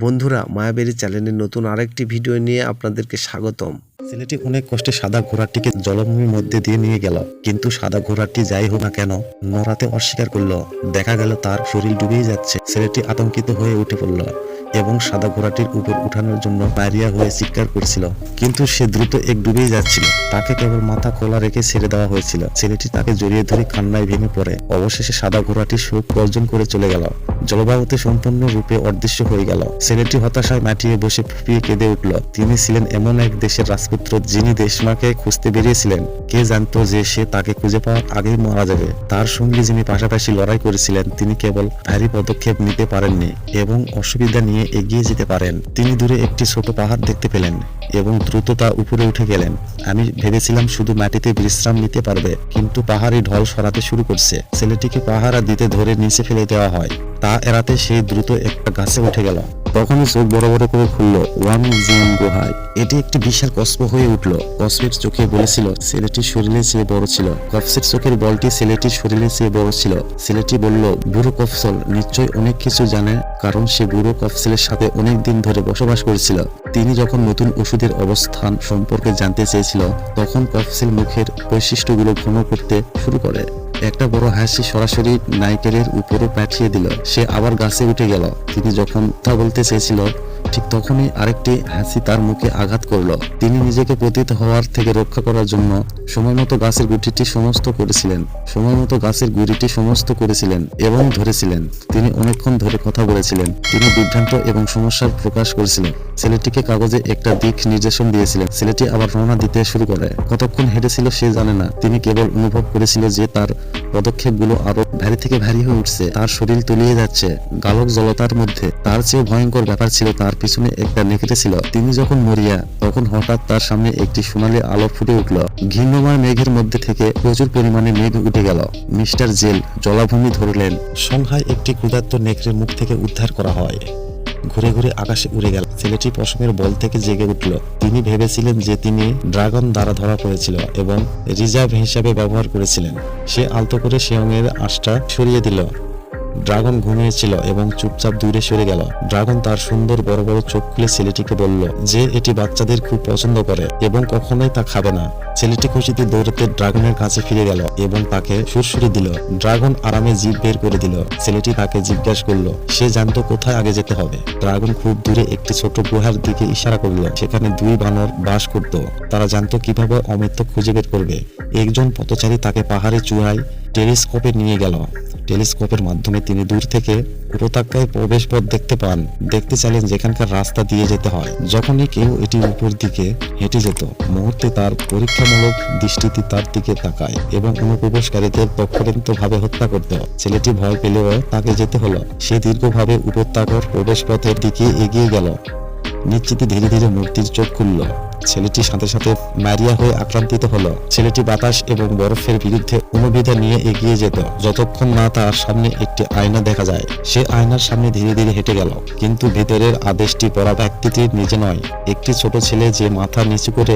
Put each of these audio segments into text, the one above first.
বন্ধুরা, মায়াবেরি চ্যানেলের নতুন আরেকটি ভিডিও নিয়ে আপনাদেরকে স্বাগতম। ছেলেটি অনেক কষ্টে সাদা ঘোড়াটিকে জলভূমির মধ্যে দিয়ে নিয়ে গেল, কিন্তু সাদা ঘোড়াটি যাই হোক না কেন নড়াতে অস্বীকার করলো। দেখা গেল তার শরীর ডুবেই যাচ্ছে। ছেলেটি আতঙ্কিত হয়ে উঠে পড়ল এবং সাদা ঘোড়াটির উপর উঠানোর জন্য মারিয়া হয়ে চিৎকার করছিল, কিন্তু সে দ্রুত ডুবেই যাচ্ছিল। তাকে কেবল মাথা খোলা রেখে ছেড়ে দেওয়া হয়েছিল। ছেলেটি তাকে জড়িয়ে ধরে কান্নায় ভেঙে পড়ে। অবশেষে সাদা ঘোড়াটি সুখ অর্জন করে চলে গেল, জলবায়ুতে সম্পূর্ণ রূপে অদৃশ্য হয়ে গেল। ছেলেটি হতাশায় মাটিয়ে বসে ফুপিয়ে কেঁদে উঠল। তিনি ছিলেন এমন এক দেশের রাজপুত্র যিনি দেশমাকে খুঁজতে বেরিয়েছিলেন। কে জানতো যে সে তাকে খুঁজে পাওয়ার আগেই মারা যাবে। তার সঙ্গে যিনি পাশাপাশি লড়াই করেছিলেন তিনি কেবল ভারী পদক্ষেপ নিতে পারেননি এবং অসুবিধা নিয়ে এগিয়ে যেতে পারেন। তিনি দূরে একটি ছোট পাহাড় দেখতে পেলেন এবং দ্রুত তা উপরে উঠে গেলেন। আমি ভেবেছিলাম শুধু মাটিতে বিশ্রাম নিতে পারবে, কিন্তু পাহাড়ি ঢল সরাতে শুরু করছে। ছেলেটিকে পাহারা দিতে ধরে নিচে ফেলে দেওয়া হয়। তা এড়াতে সে দ্রুত একটা গাছে উঠে গেল। তখনই চোখ বড় বড় করে খুলল ওয়ান জিএম গুহায়। এটি একটি বিশাল কস্প হয়ে উঠল। কস্পের চোখে বলেছিল ছেলেটির শরীরের চেয়ে বড় ছিল। কফসের চোখের বলটি ছেলেটির শরীরের চেয়ে বড় ছিল। ছেলেটি বলল, বুড়ো কফসল নিশ্চয়ই অনেক কিছু জানে, কারণ সে বুড়ো কফসেলের সাথে অনেক দিন ধরে বসবাস করেছিল। তিনি যখন নতুন ওষুধের অবস্থান সম্পর্কে জানতে চেয়েছিল, তখন কফসেল মুখের বৈশিষ্ট্যগুলো ঘন করতে শুরু করে। একটা বড় হাসি সরাসরি নাইকেলের উপরে পাঠিয়ে দিল। সে আবার গাছে উঠে গেল। তিনি যখন কথা বলতে চেয়েছিল, ঠিক তখনই আরেকটি হাসি তার মুখে আঘাত করলো। তিনি নিজেকে পতিত হওয়ার থেকে রক্ষা করার জন্য সময়মতো গাছের গুটিটি সমস্ত করেছিলেন এবং ধরেছিলেন। তিনি অনেকক্ষণ ধরে কথা বলেছিলেন। তিনি বিভ্রান্ত এবং সমস্যার প্রকাশ করেছিলেন। ছেলেটিকে কাগজে একটা দিক নির্দেশন দিয়েছিলেন। ছেলেটি আবার রওনা দিতে শুরু করে। কতক্ষণ হেঁটেছিল সে জানে না। তিনি কেবল অনুভব করেছিল যে তার পদক্ষেপগুলো আরো ভারী থেকে ভারী হয়ে উঠছে। তার শরীর তলিয়ে যাচ্ছে গালক জলতার মধ্যে। তার চেয়ে ভয়ঙ্কর ব্যাপার ছিল তার পিছনে একটা নেকড়ে ছিল। তিনি যখন মরিয়া, তখন হঠাৎ তার সামনে একটি সোনালী আলো ফুটে উঠল। ঘৃণ্যময় মেঘের মধ্যে থেকে প্রচুর পরিমাণে মেঘ উঠে গেল। মিস্টার জেল জলাভূমি ধরলেন। সংখ্যায় একটি ক্ষুধার্ত নেকড়ের মুখ থেকে উদ্ধার করা হয়। ঘুরে ঘুরে আকাশে উড়ে গেল। ছেলেটি পশমের বল থেকে জেগে উঠল। তিনি ভেবেছিলেন যে তিনি ড্রাগন দ্বারা ধরা পড়েছিল এবং রিজার্ভ হিসাবে ব্যবহার করেছিলেন। সে আলতো করে শিয়ংয়ের আঁশটা সরিয়ে দিল। ড্রাগন ঘুমিয়েছিল এবং চুপচাপ দূরে সরে গেল। ড্রাগন তার সুন্দর বড় বড় চোখ খুলে ছেলেটিকে বলল যে এটি বাচ্চাদের খুব পছন্দ করে এবং কখনোই তা খাবে না। ছেলেটি খুশিতে দৌড়াতে ড্রাগনের কাছে ফিরে গেল এবং তাকে সুরসুরি দিল। ড্রাগন আরামে জিভ বের করে দিল। ছেলেটি তাকে জিজ্ঞাসা করলো সে জানতো কোথায় আগে যেতে হবে। ড্রাগন খুব দূরে একটি ছোট গুহার দিকে ইশারা করলো। সেখানে দুই বানর বাস করত। তারা জানতো কিভাবে অমৃত খুঁজে বের করবে। একজন পথচারী তাকে পাহাড়ের চূড়ায় টেলিস্কোপে নিয়ে গেল। টেলিস্কোপের মাধ্যমে তিনি দূর থেকে উপত্যকায় প্রবেশ পথ দেখতে পান। দেখতে চাইলেন যেখানকার রাস্তা দিয়ে যেতে হয়। যখনই কেউ এটি উপর দিকে হেঁটে যেত, মুহূর্তে তার পরীক্ষামূলক দৃষ্টিতে তার দিকে তাকায় এবং অনুপ্রবেশকারীদের ভাবে হত্যা করত। ছেলেটি ভয় পেলেও তাকে যেতে হলো। সে দীর্ঘভাবে উপত্যকার প্রবেশ পথের দিকে এগিয়ে গেল। নিশ্চিত ধীরে ধীরে মূর্তির চোখ খুলল। ছেলেটি সাথে সাথে মারিয়া হয়ে আক্রান্তিত হলো। ছেলেটি বাতাস এবং বরফের বিরুদ্ধে অনুবিধা নিয়ে এগিয়ে যেত যতক্ষণ না তার সামনে একটি আয়না দেখা যায়। সে আয়নার সামনে ধীরে ধীরে হেঁটে গেল, কিন্তু ভেতরের আদেশটি পড়া ব্যক্তিটির নিজে নয়। একটি ছোট ছেলে যে মাথা নিচু করে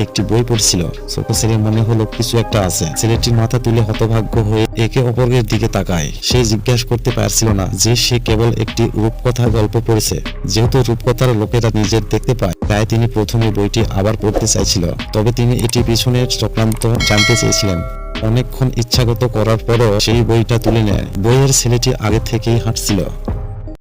একটি বই পড়ছিল। ছোট ছেলে মনে হলো কিছু একটা আছে। ছেলেটির মাথা তুলে হতভাগ্য হয়ে একে অপরের দিকে তাকায়। সে জিজ্ঞাসা করতে পারছিল না যে সে কেবল একটি রূপকথার গল্প পড়েছে। যেহেতু রূপকথার লোকেরা নিজের দেখতে পায়, তাই তিনি প্রথমে বইটি আবার পড়তে চাইছিল। তবে তিনি এটি পিছনের চক্রান্ত জানতে চেয়েছিলেন। অনেকক্ষণ ইচ্ছাগত করার পরও সেই বইটা তুলে নেয়। বইয়ের ছেলেটি আগে থেকেই হাঁটছিল।